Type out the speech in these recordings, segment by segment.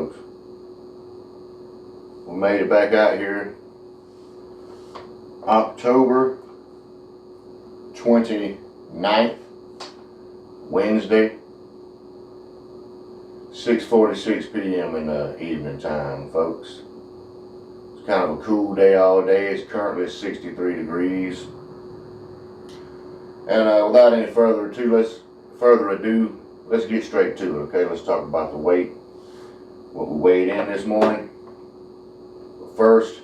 folks. We made it back out here. October 29th, Wednesday, 6:46 p.m. in the evening time, folks. It's kind of a cool day all day. It's currently 63 degrees. And without any further ado, let's get straight to it, okay? Let's talk about the weight, what we weighed in this morning. But first,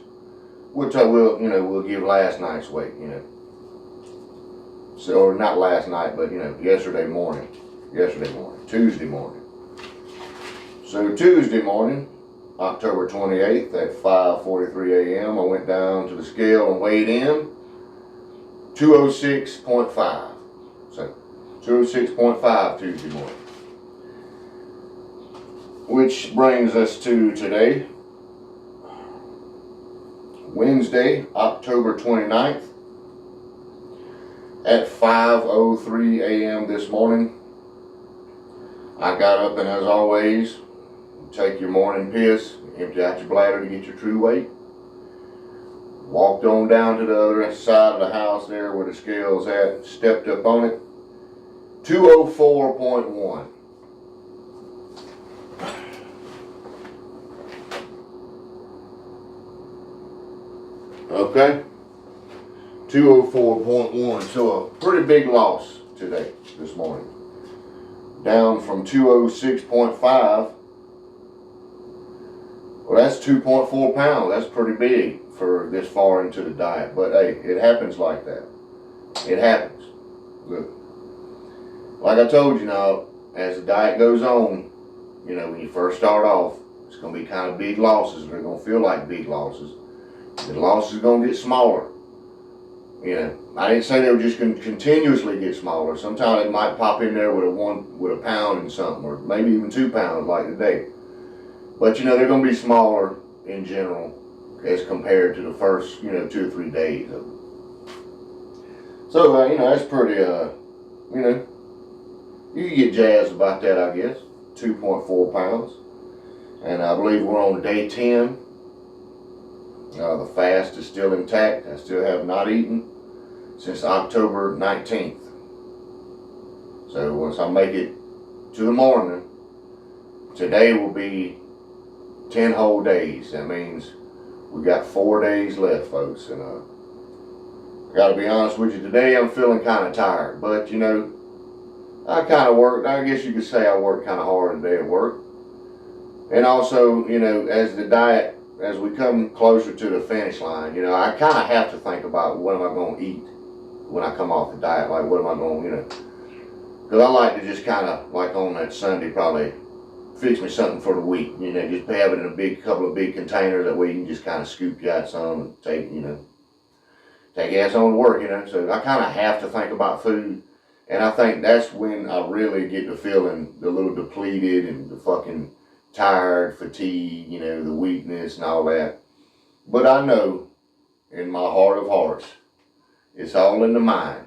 we'll give last night's weight, So, or not last night, but yesterday morning, Tuesday morning. So Tuesday morning, October 28th at 5:43 a.m., I went down to the scale and weighed in 206.5. So 206.5 Tuesday morning. Which brings us to today, Wednesday, October 29th at 5:03 a.m. this morning. I got up and, as always, take your morning piss, empty out your bladder to get your true weight. Walked on down to the other side of the house there where the scale's at, stepped up on it, 204.1. Okay, 204.1, so a pretty big loss today, this morning. Down from 206.5. Well, that's 2.4 pounds. That's pretty big for this far into the diet. But hey, it happens like that. It happens. Look, like I told you now, as the diet goes on, when you first start off, it's going to be kind of big losses. They're going to feel like big losses. The losses are going to get smaller. I didn't say they were just going to continuously get smaller. Sometimes it might pop in there with a pound and something, or maybe even 2 pounds like today. But they're going to be smaller in general as compared to the first 2 or 3 days of it. So that's pretty you can get jazzed about that, I guess. 2.4 pounds, and I believe we're on day 10. The fast is still intact. I still have not eaten since October 19th. So once I make it to the morning, today will be 10 whole days. That means we got 4 days left, folks. And I gotta be honest with you, today I'm feeling kind of tired. But I kind of worked, I guess you could say I worked kind of hard today at work. And also, as we come closer to the finish line, I kind of have to think about what am I going to eat when I come off the diet. Like, what am I going because I like to just kind of, like on that Sunday, probably fix me something for the week. Just have it in a couple of big containers. That way you can just kind of scoop you out some and take ass on to work, So I kind of have to think about food. And I think that's when I really get to feeling a little depleted and the fucking tired, fatigue, the weakness and all that. But I know in my heart of hearts, it's all in the mind.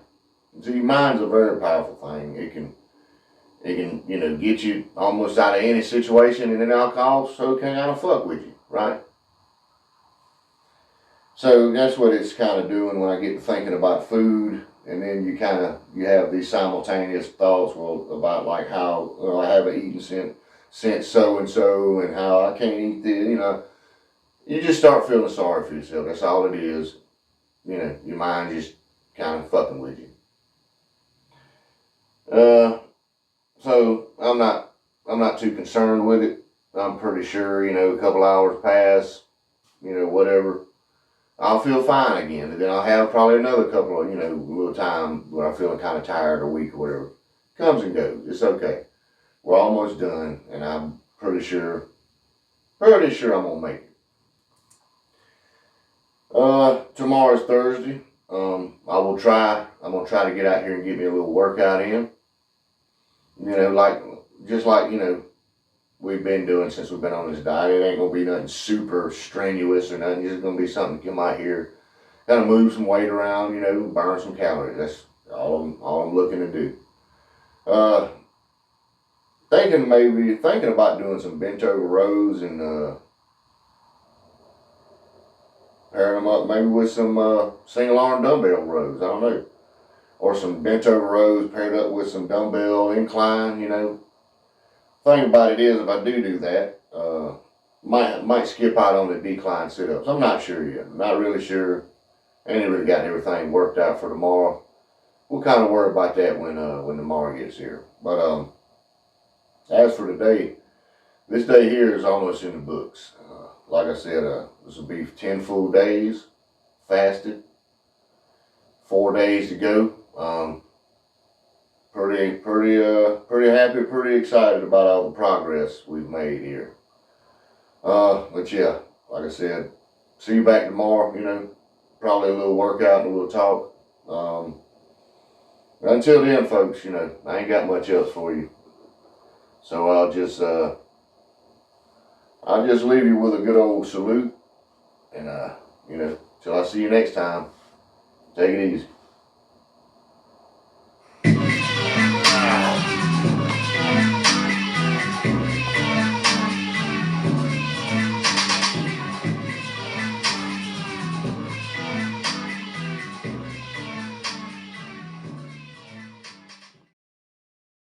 See, mind's a very powerful thing. It can get you almost out of any situation, and then alcohol so can kind of fuck with you, right? So that's what it's kind of doing when I get to thinking about food, and then you have these simultaneous thoughts, about like how I haven't eaten since so and so, and how I can't eat this. You just start feeling sorry for yourself. That's all it is. Your mind just kind of fucking with you. So I'm not too concerned with it. I'm pretty sure, a couple hours pass, whatever, I'll feel fine again. And then I'll have probably another couple of, little time where I'm feeling kind of tired or weak or whatever. Comes and goes. It's okay. We're almost done, and I'm pretty sure I'm gonna make it. Tomorrow's Thursday. I'm gonna try to get out here and get me a little workout in. Just like we've been doing since we've been on this diet. It ain't gonna be nothing super strenuous or nothing. It's just gonna be something to come out here, kind of move some weight around, burn some calories. That's all I'm looking to do. thinking about doing some bent over rows and pairing them up maybe with some single arm dumbbell rows. I don't know, or some bent over rows paired up with some dumbbell incline. You know, thing about it is if I do that, might skip out on the decline sit ups. I'm not sure yet. I'm not really sure. I ain't really got everything worked out for tomorrow. We'll kind of worry about that when tomorrow gets here. But as for today, this day here is almost in the books. Like I said, this will be 10 full days fasted. 4 days to go. Pretty happy, pretty excited about all the progress we've made here. But yeah, like I said, see you back tomorrow. You know, probably a little workout and a little talk. But until then, folks, you know, I ain't got much else for you. So I'll just leave you with a good old salute, and you know, till I see you next time, take it easy.